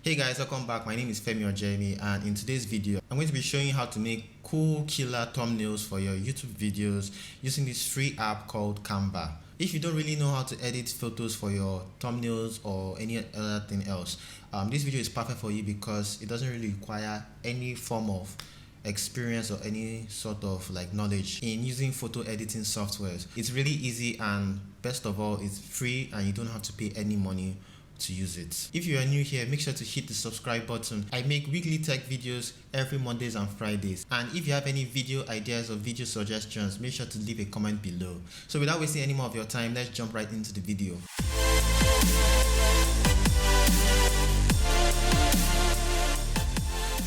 Hey guys, welcome back. My name is Femi Ojemi, and in today's video I'm going to be showing you how to make cool killer thumbnails for your YouTube videos using this free app called Canva. If you don't really know how to edit photos for your thumbnails or any other thing else, this video is perfect for you because it doesn't really require any form of experience or any sort of knowledge in using photo editing softwares. It's really easy, and best of all, it's free and you don't have to pay any money to use it. If you are new here, make sure to hit the subscribe button. I make weekly tech videos every Mondays and Fridays, and if you have any video ideas or video suggestions, make sure to leave a comment below. So without wasting any more of your time, let's jump right into the video.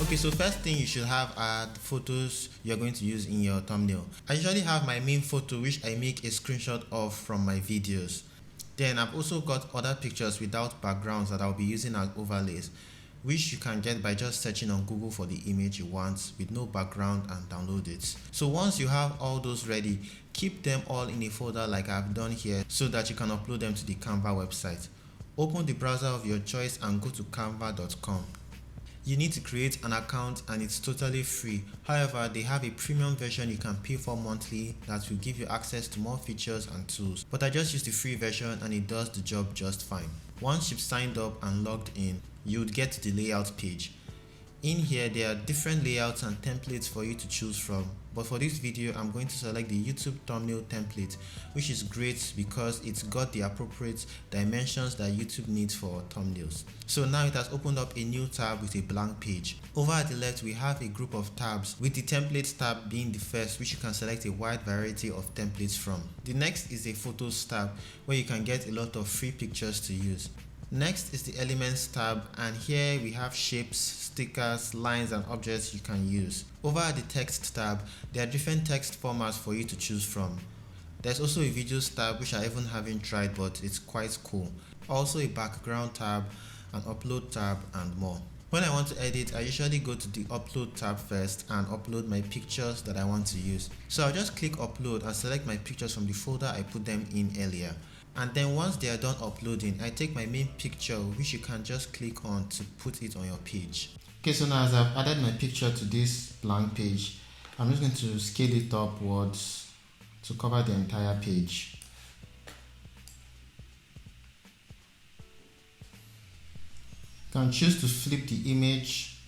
Okay, so first thing you should have are the photos you're going to use in your thumbnail. I usually have my main photo, which I make a screenshot of from my videos. Then I've also got other pictures without backgrounds that I'll be using as overlays, which you can get by just searching on Google for the image you want with no background and download it. So once you have all those ready, keep them all in a folder like I've done here so that you can upload them to the Canva website. Open the browser of your choice and go to canva.com. You need to create an account and it's totally free. However, they have a premium version you can pay for monthly that will give you access to more features and tools. But I just used the free version and it does the job just fine. Once you've signed up and logged in, you would get to the layout page. In here, there are different layouts and templates for you to choose from. But for this video, I'm going to select the YouTube thumbnail template, which is great because it's got the appropriate dimensions that YouTube needs for thumbnails. So now it has opened up a new tab with a blank page. Over at the left, we have a group of tabs, with the templates tab being the first, which you can select a wide variety of templates from. The next is a photos tab, where you can get a lot of free pictures to use. Next is the elements tab, and here we have shapes, stickers, lines and objects you can use. Over at the text tab, there are different text formats for you to choose from. There's also a videos tab, which I even haven't tried, but it's quite cool. Also a background tab, an upload tab and more. When I want to edit, I usually go to the upload tab first and upload my pictures that I want to use. So I'll just click upload and select my pictures from the folder I put them in earlier. And then once they are done uploading, I take my main picture, which you can just click on to put it on your page. Okay, so now as I've added my picture to this blank page, I'm just going to scale it upwards to cover the entire page. You can choose to flip the image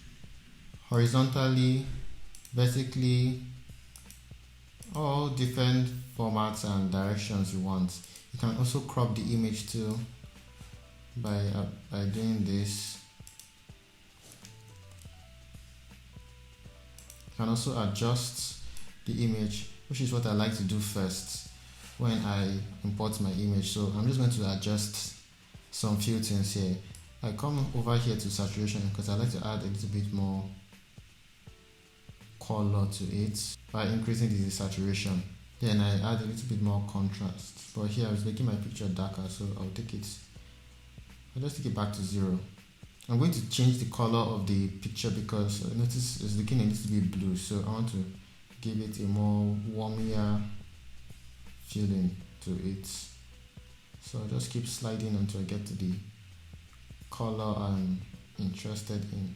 horizontally, vertically, all different formats and directions you want. You can also crop the image too by doing this. You can also adjust the image, which is what I like to do first when I import my image. So I'm just going to adjust some few things here. I come over here to saturation because I like to add a little bit more color to it by increasing the saturation. Then I add a little bit more contrast. But here I was making my picture darker, so I'll just take it back to 0. I'm going to change the color of the picture because I notice it's looking a little bit blue, so I want to give it a more warmier feeling to it. So I'll just keep sliding until I get to the color I'm interested in.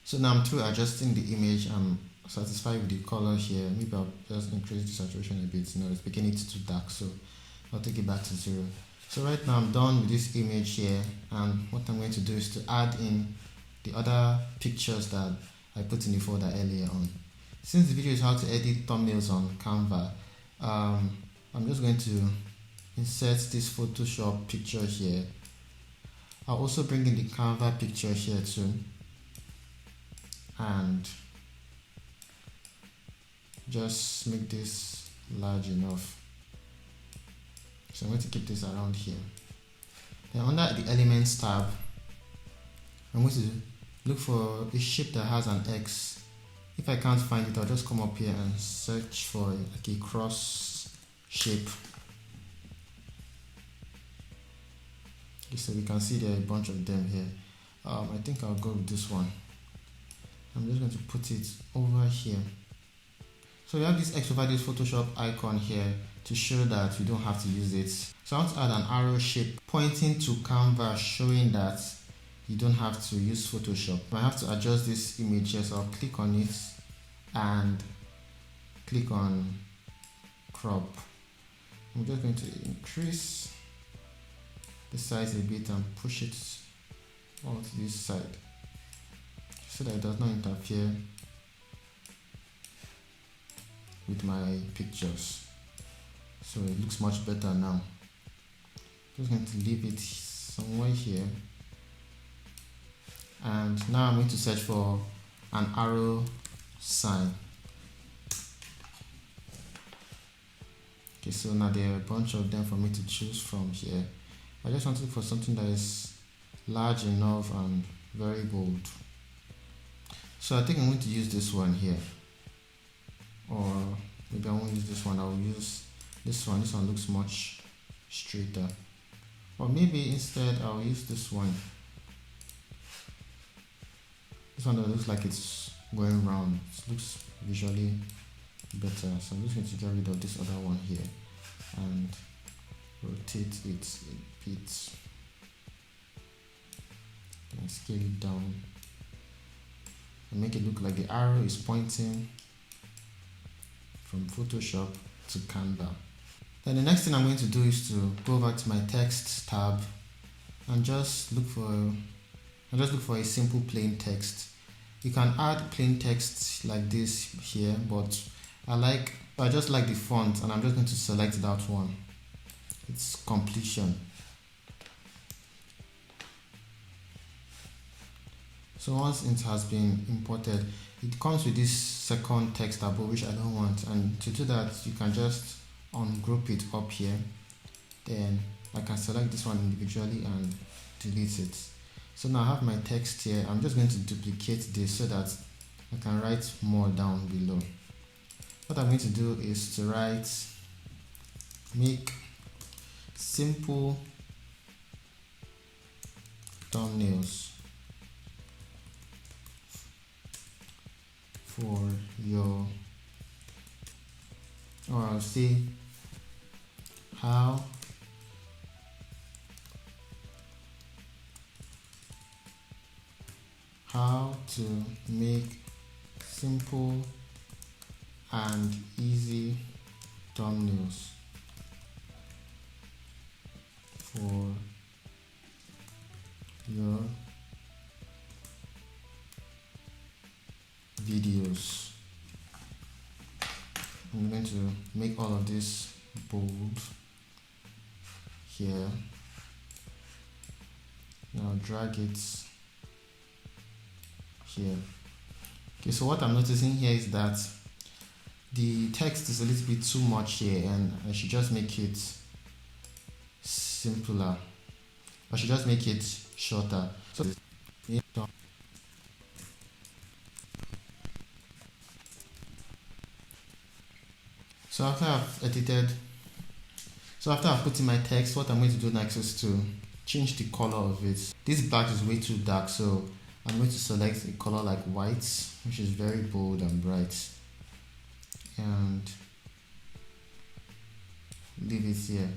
So now I'm through adjusting the image. I'm satisfied with the color here. Maybe I'll just increase the saturation a bit. It's making it too dark, so I'll take it back to 0. So right now I'm done with this image here, and what I'm going to do is to add in the other pictures that I put in the folder earlier on. Since the video is how to edit thumbnails on Canva, I'm just going to insert this Photoshop picture here. I'll also bring in the Canva picture here too, and just make this large enough. So I'm going to keep this around here. Then under the elements tab, I'm going to look for a shape that has an X. If I can't find it, I'll just come up here and search for like a cross shape. Okay, so we can see there are a bunch of them here. I think I'll go with this one. I'm just going to put it over here. So we have this X over this Photoshop icon here. to show that you don't have to use it. So I want to add an arrow shape pointing to Canva, showing that you don't have to use Photoshop. I have to adjust this image here, so I'll click on it and click on crop. I'm just going to increase the size a bit and push it onto this side so that it does not interfere with my pictures. So it looks much better now. Just going to leave it somewhere here, and now I'm going to search for an arrow sign. Okay, so now there are a bunch of them for me to choose from here. I just want to look for something that is large enough and very bold. So I think I'm going to use this one here, or maybe I won't use this one. I'll use this one. This one looks much straighter, or maybe instead I'll use this one. This one that looks like it's going round. It looks visually better. So I'm just going to get rid of this other one here and rotate it a bit and scale it down and make it look like the arrow is pointing from Photoshop to Canva. Then the next thing I'm going to do is to go over to my text tab and just look for a simple plain text. You can add plain text like this here, but I just like the font, and I'm just going to select that one. It's completion. So once it has been imported, it comes with this second text above, which I don't want, and to do that you can just ungroup it up here. Then I can select this one individually and delete it. So now I have my text here. I'm just going to duplicate this so that I can write more down below. What I'm going to do is to write make simple thumbnails for your, or I'll say how to make simple and easy thumbnails for your videos. I'm going to make all of this bold here. Now drag it here. Okay, so what I'm noticing here is that the text is a little bit too much here, and I should just make it simpler. I should just make it shorter. So after I've put in my text, what I'm going to do next is to change the color of it. This black is way too dark, so I'm going to select a color like white, which is very bold and bright, and leave it here.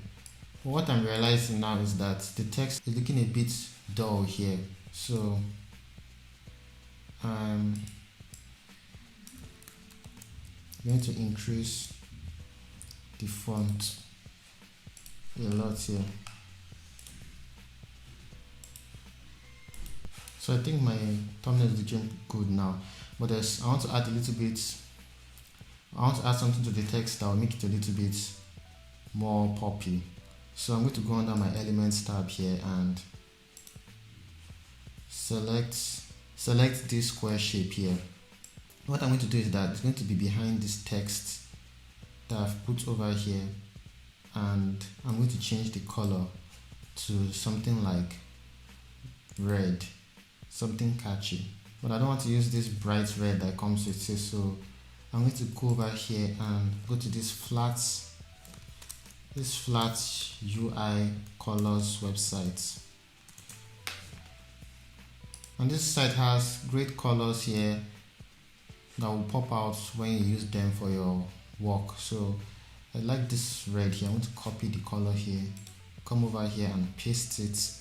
But what I'm realizing now is that the text is looking a bit dull here, so I'm going to increase the font a lot here. So I think my thumbnail is looking good now, but I want to add a little bit. I want to add something to the text that will make it a little bit more poppy. So I'm going to go under my elements tab here and select this square shape here. What I'm going to do is that it's going to be behind this text that I've put over here, and I'm going to change the color to something like red, something catchy, but I don't want to use this bright red that comes with it. So I'm going to go over here and go to this flat UI colors website, and this site has great colors here that will pop out when you use them for your work. So I like this red here. I want to copy the color here, come over here and paste it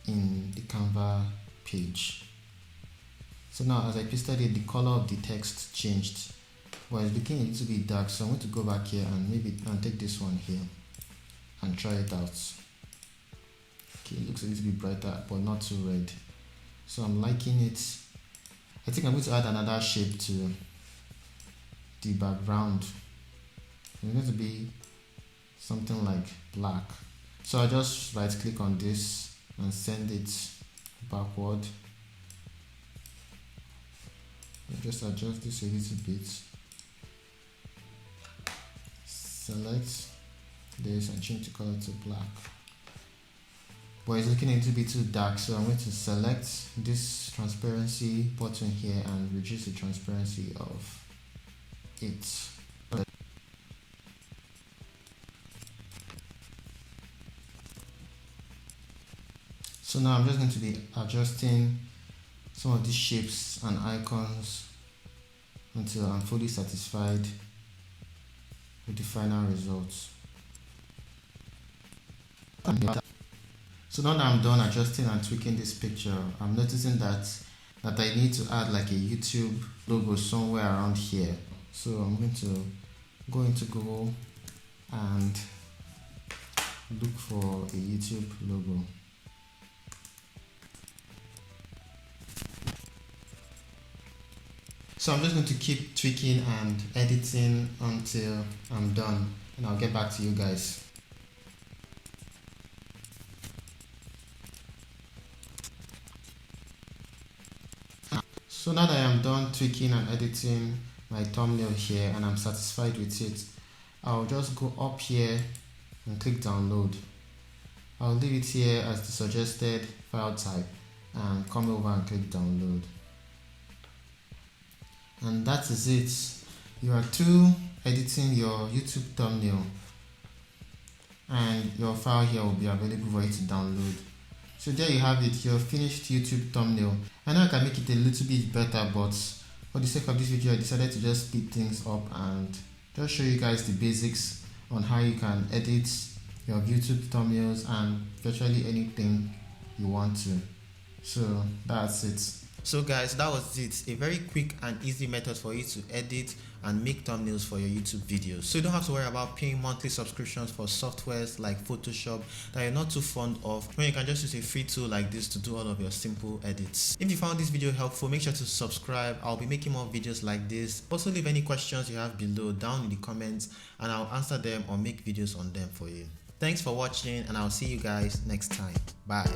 in the Canva page. So now as I pasted it, the color of the text changed, but it's looking a little bit dark, so I'm going to go back here and maybe take this one here and try it out. Okay, it looks a little bit brighter but not too red, so I'm liking it. I think I'm going to add another shape to the background. It's going to be something like black, so I just right click on this and send it backward. I'll just adjust this a little bit, select this and change the color to black, but it's looking a little bit too dark, so I'm going to select this transparency button here and reduce the transparency of it. So now I'm just going to be adjusting some of these shapes and icons until I'm fully satisfied with the final results. So now that I'm done adjusting and tweaking this picture, I'm noticing that I need to add like a YouTube logo somewhere around here. So I'm going to go into Google and look for a YouTube logo. So I'm just going to keep tweaking and editing until I'm done, and I'll get back to you guys. So now that I am done tweaking and editing my thumbnail here and I'm satisfied with it, I'll just go up here and click download. I'll leave it here as the suggested file type and come over and click download. And that is it. You are through editing your YouTube thumbnail, and your file here will be available for you to download. So there you have it, your finished YouTube thumbnail. I know I can make it a little bit better, but for the sake of this video I decided to just speed things up and just show you guys the basics on how you can edit your YouTube thumbnails and virtually anything you want to. So that's it. So guys, that was it. A very quick and easy method for you to edit and make thumbnails for your YouTube videos. So you don't have to worry about paying monthly subscriptions for softwares like Photoshop that you're not too fond of, when you can just use a free tool like this to do all of your simple edits. If you found this video helpful, make sure to subscribe. I'll be making more videos like this. Also leave any questions you have below down in the comments and I'll answer them or make videos on them for you. Thanks for watching and I'll see you guys next time. Bye.